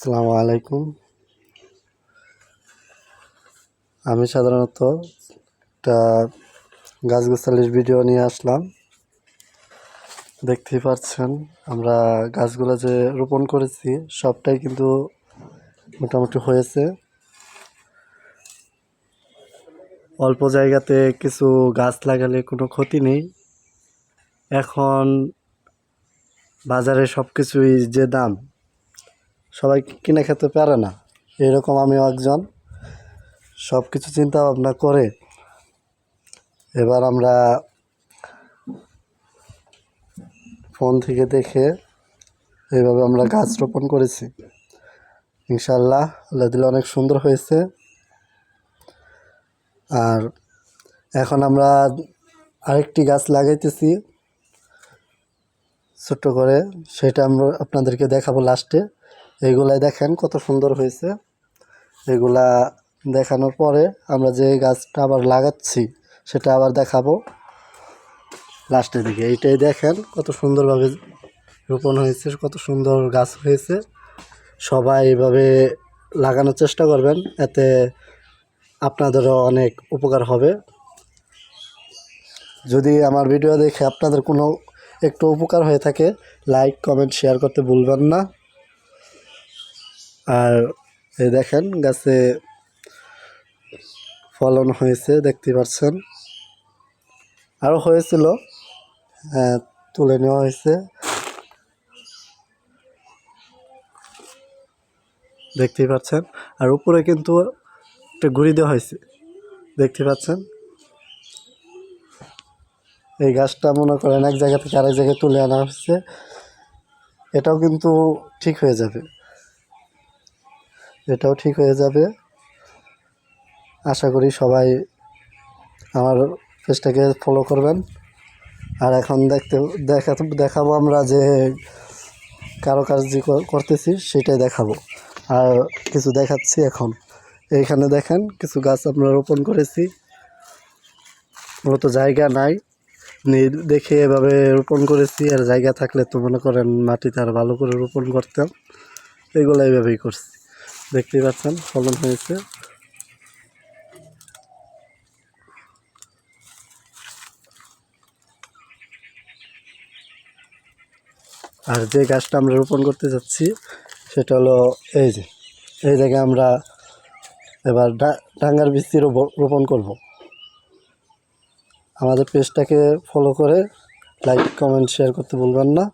আসসালামু আলাইকুম। আমি সাধারণত একটা গাছগাছালির ভিডিও নিয়ে আসলাম। দেখতেই পাচ্ছেন আমরা গাছগুলো যে রোপণ করেছি সবটাই কিন্তু মোটামুটি হয়েছে। অল্প জায়গাতে কিছু গাছ লাগালে কোনো ক্ষতি নেই। এখন বাজারে সব কিছুই যে দাম, সবাই কিনে খেতে পারে না, এরকম আমিও একজন। সব কিছু চিন্তা ভাবনা করে এবার আমরা ফোন থেকে দেখে এইভাবে আমরা গাছ রোপণ করেছি। ইনশাআল্লাহ আল্লাহ দিলে অনেক সুন্দর হয়েছে। আর এখন আমরা আরেকটি গাছ লাগাইতেছি ছোট্ট করে, সেটা আমরা আপনাদেরকে দেখাবো লাস্টে। এইগুলাই দেখেন কত সুন্দর হয়েছে। এগুলা দেখানোর পরে আমরা যে গাছটা আবার লাগাচ্ছি সেটা আবার দেখাবো লাস্টের দিকে। এইটাই দেখেন কত সুন্দরভাবে রোপণ হয়েছে, কত সুন্দর গাছ হয়েছে। সবাই এইভাবে লাগানোর চেষ্টা করবেন, এতে আপনাদেরও অনেক উপকার হবে। যদি আমার ভিডিও দেখে আপনাদের কোনো একটু উপকার হয়ে থাকে, লাইক কমেন্ট শেয়ার করতে ভুলবেন না। আর এই দেখেন গাছে ফলন হয়েছে, দেখতে পাচ্ছেন। আরও হয়েছিল, তুলে নেওয়া হয়েছে, দেখতেই পাচ্ছেন। আর উপরে কিন্তু একটা গুঁড়ি দেওয়া হয়েছে, দেখতে পাচ্ছেন। এই গাছটা মনে করেন এক জায়গা থেকে আরেক জায়গায় তুলে আনা হচ্ছে। এটাও কিন্তু ঠিক হয়ে যাবে, এটাও ঠিক হয়ে যাবে। আশা করি সবাই আমার পেজটাকে ফলো করবেন। আর এখন দেখাবো আমরা যে কারুকার্য করতেছি সেটাই দেখাবো। আর কিছু দেখাচ্ছি এখন। এইখানে দেখেন কিছু গাছ আমরা রোপণ করেছি। মূলত জায়গা নাই, দেখে এভাবে রোপণ করেছি। আর জায়গা থাকলে তো মনে করেন মাটিতে আর ভালো করে রোপণ করতাম। এগুলো এইভাবেই করছি, দেখতেই পাচ্ছেন ফলন হয়েছে। আর যে গাছটা আমরা রোপণ করতে যাচ্ছি সেটা হলো এই জায়গায় আমরা এবার ডাঙ্গার বীজ রোপণ করব। আমাদের পেজটাকে ফলো করে লাইক কমেন্ট শেয়ার করতে ভুলবেন না।